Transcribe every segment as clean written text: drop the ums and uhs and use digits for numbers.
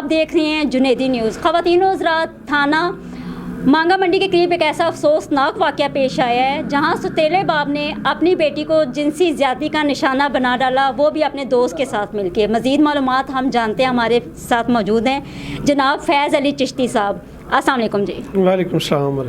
आप देख रहे हैं जुनैदी न्यूज़। ख़वातीन और हज़रात, थाना मांगा मंडी के करीब एक ऐसा अफसोसनाक वाक़या पेश आया है जहां सौतेले बाप ने अपनी बेटी को जिनसी ज़्यादती का निशाना बना डाला, वो भी अपने दोस्त के साथ मिलकर। मज़ीद मालूमात हम जानते हैं, हमारे साथ मौजूद हैं जनाब फैज़ अली चिश्ती साहब। अस्सलाम वालेकुम जी। वालेकुम सलाम।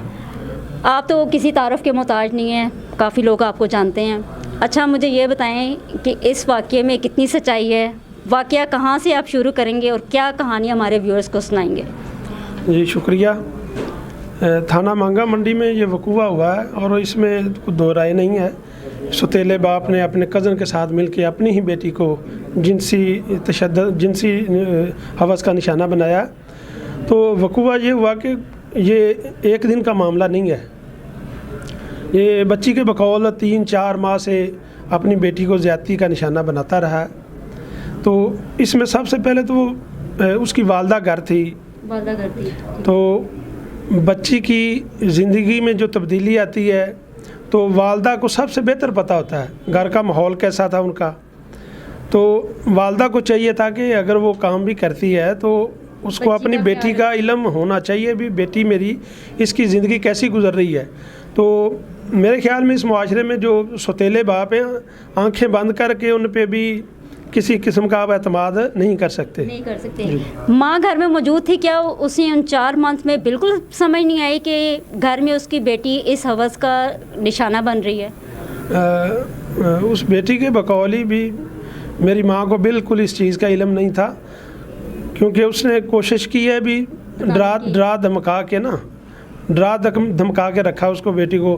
आप तो किसी तारुफ के मोहताज नहीं हैं, काफ़ी लोग आपको जानते हैं। अच्छा, मुझे ये बताएं कि इस वाक़ये में कितनी सच्चाई है, वाक़या कहाँ से आप शुरू करेंगे और क्या कहानी हमारे व्यूअर्स को सुनाएंगे? जी शुक्रिया। थाना मांगा मंडी में ये वकूआ हुआ है और इसमें कोई दो राय नहीं है। सौतेले बाप ने अपने कज़न के साथ मिलकर अपनी ही बेटी को जिनसी हवस का निशाना बनाया। तो वकूआ ये हुआ कि ये एक दिन का मामला नहीं है। ये बच्ची के बकौल 3-4 माह से अपनी बेटी को ज़्यादती का निशाना बनाता रहा। तो इसमें सबसे पहले तो उसकी वालदा घर थी। तो बच्ची की ज़िंदगी में जो तब्दीली आती है तो वालदा को सबसे बेहतर पता होता है घर का माहौल कैसा था उनका। तो वालदा को चाहिए था कि अगर वो काम भी करती है तो उसको अपनी बेटी का इल्म होना चाहिए भी, बेटी मेरी इसकी ज़िंदगी कैसी गुजर रही है। तो मेरे ख्याल में इस मुआशरे में जो सौतेले बाप हैं, आंखें बंद करके उन पे भी किसी किस्म का आप एतमाद नहीं कर सकते। माँ घर में मौजूद थी, क्या उसी उन 4 मंथ में बिल्कुल समझ नहीं आई कि घर में उसकी बेटी इस हवस का निशाना बन रही है? उस बेटी के बकौली भी मेरी माँ को बिल्कुल इस चीज़ का इल्म नहीं था, क्योंकि उसने कोशिश की है भी डरा धमका के रखा उसको, बेटी को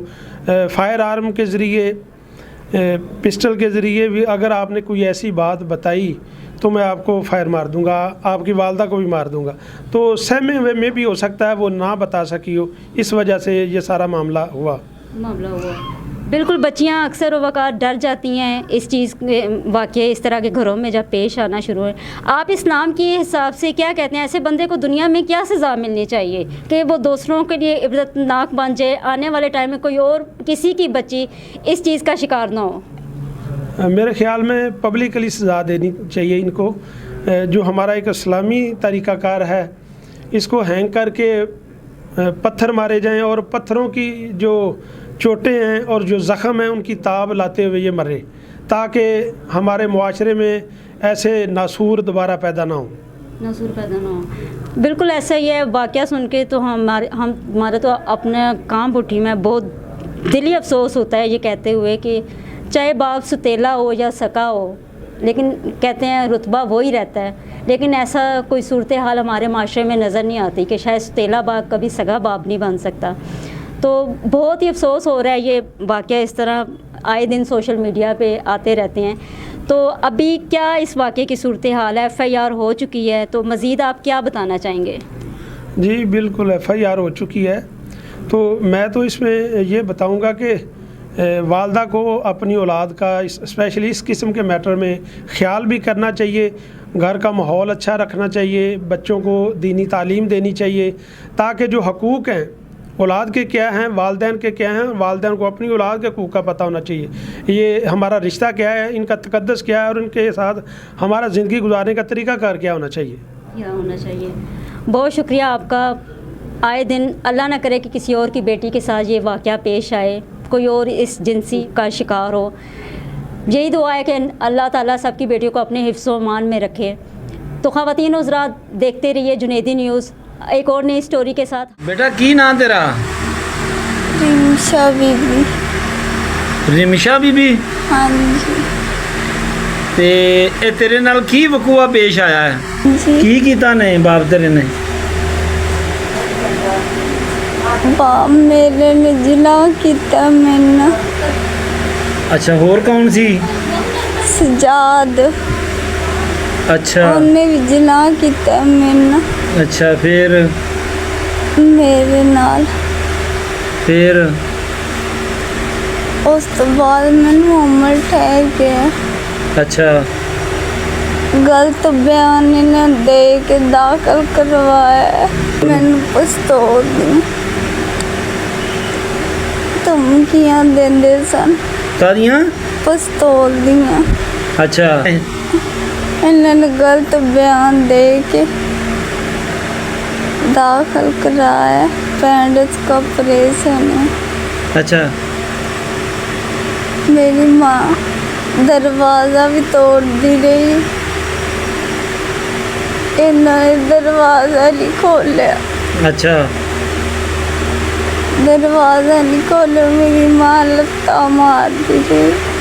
फायर आर्म के ज़रिए, पिस्टल के ज़रिए भी, अगर आपने कोई ऐसी बात बताई तो मैं आपको फायर मार दूंगा, आपकी वालदा को भी मार दूंगा। तो सहमे हुए में भी हो सकता है वो ना बता सकी हो, इस वजह से ये सारा मामला हुआ। बिल्कुल, बच्चियां अक्सर वक़्त डर जाती हैं इस चीज़ वाक़ये इस तरह के घरों में जब पेश आना शुरू है। आप इस्लाम के हिसाब से क्या कहते हैं, ऐसे बंदे को दुनिया में क्या सज़ा मिलनी चाहिए कि वो दूसरों के लिए इबरतनाक बन जाए, आने वाले टाइम में कोई और किसी की बच्ची इस चीज़ का शिकार ना हो? मेरे ख्याल में पब्लिकली सज़ा देनी चाहिए इनको। जो हमारा एक इस्लामी तरीक़ाकार है, इसको हैंग करके पत्थर मारे जाएं और पत्थरों की जो चोटें हैं और जो ज़ख़म हैं उनकी ताब लाते हुए ये मरे, ताकि हमारे मुआशरे में ऐसे नासूर दोबारा पैदा ना हो। बिल्कुल ऐसा ही है। वाक़या सुन के तो हमारा तो अपने काम उठी में बहुत दिली अफसोस होता है ये कहते हुए कि चाहे बाप सौतेला हो या सका हो, लेकिन कहते हैं रुतबा वो ही रहता है। लेकिन ऐसा कोई सूरत हाल हमारे माशरे में नज़र नहीं आती कि शायद सौतेला बाप कभी सगा बाप नहीं बन सकता। तो बहुत ही अफसोस हो रहा है, ये वाक़या इस तरह आए दिन सोशल मीडिया पे आते रहते हैं। तो अभी क्या इस वाक़े की सूरत हाल है? FIR हो चुकी है, तो मज़ीद आप क्या बताना चाहेंगे? जी बिल्कुल, FIR हो चुकी है। तो मैं तो इसमें ये बताऊंगा कि वालदा को अपनी औलाद का स्पेशली इस किस्म के मैटर में ख्याल भी करना चाहिए, घर का माहौल अच्छा रखना चाहिए, बच्चों को दीनी तालीम देनी चाहिए, ताकि जो हकूक़ हैं औलाद के क्या हैं, वालदैन के क्या हैं, वालदैन को अपनी औलाद के हकूक़ का पता होना चाहिए। ये हमारा रिश्ता क्या है, इनका तक़द्दुस क्या है और इनके साथ हमारा ज़िंदगी गुजारने का तरीक़ाकार क्या होना चाहिए। बहुत शुक्रिया आपका। आए दिन अल्लाह ना करे कि किसी और की बेटी के साथ ये वाक़या पेश आए, कोई और इस जिनसी का शिकार हो। यही दुआ है कि अल्लाह ताला सबकी बेटियों को अपने हिफ्ज़-ओ-मान में रखे। तो ख़वातीन और हज़रात, देखते रहिए जुनैदी न्यूज़ एक और नई स्टोरी के साथ। बेटा की नाम तेरा? रिमशा बीबी। रिमशा बीबी? हाँ जी। ते ए तेरे नाल की वकूआ पेश आया है? जी। की कीता ने बाप तेरे ने? बाप मेरे ने जिला किता मैंने। अच्छा, होर कौन सी? सजाद। अच्छा, उन्हें भी जिला किता मैंने। अच्छा, फिर मेरे नाल फिर उस तो बाद मैंने उम्र ठहर गया। अच्छा, गलत बयान ने दे के दाखिल करवाया। मैंने पिस्तौल दी, धमकियां देंदे सन। कादियां? पिस्तौल दियां। अच्छा, इन्होंने गलत बयान दे के दाखिल कराया, पेंडिक्स का ऑपरेशन है। अच्छा मेरी माँ दरवाज़ा भी तोड़ दी रही, इन्होंने दरवाज़ा नहीं खोलिया, अच्छा दरवाज़ा नहीं खोलो, मेरी माँ लत्ता मार दी रही।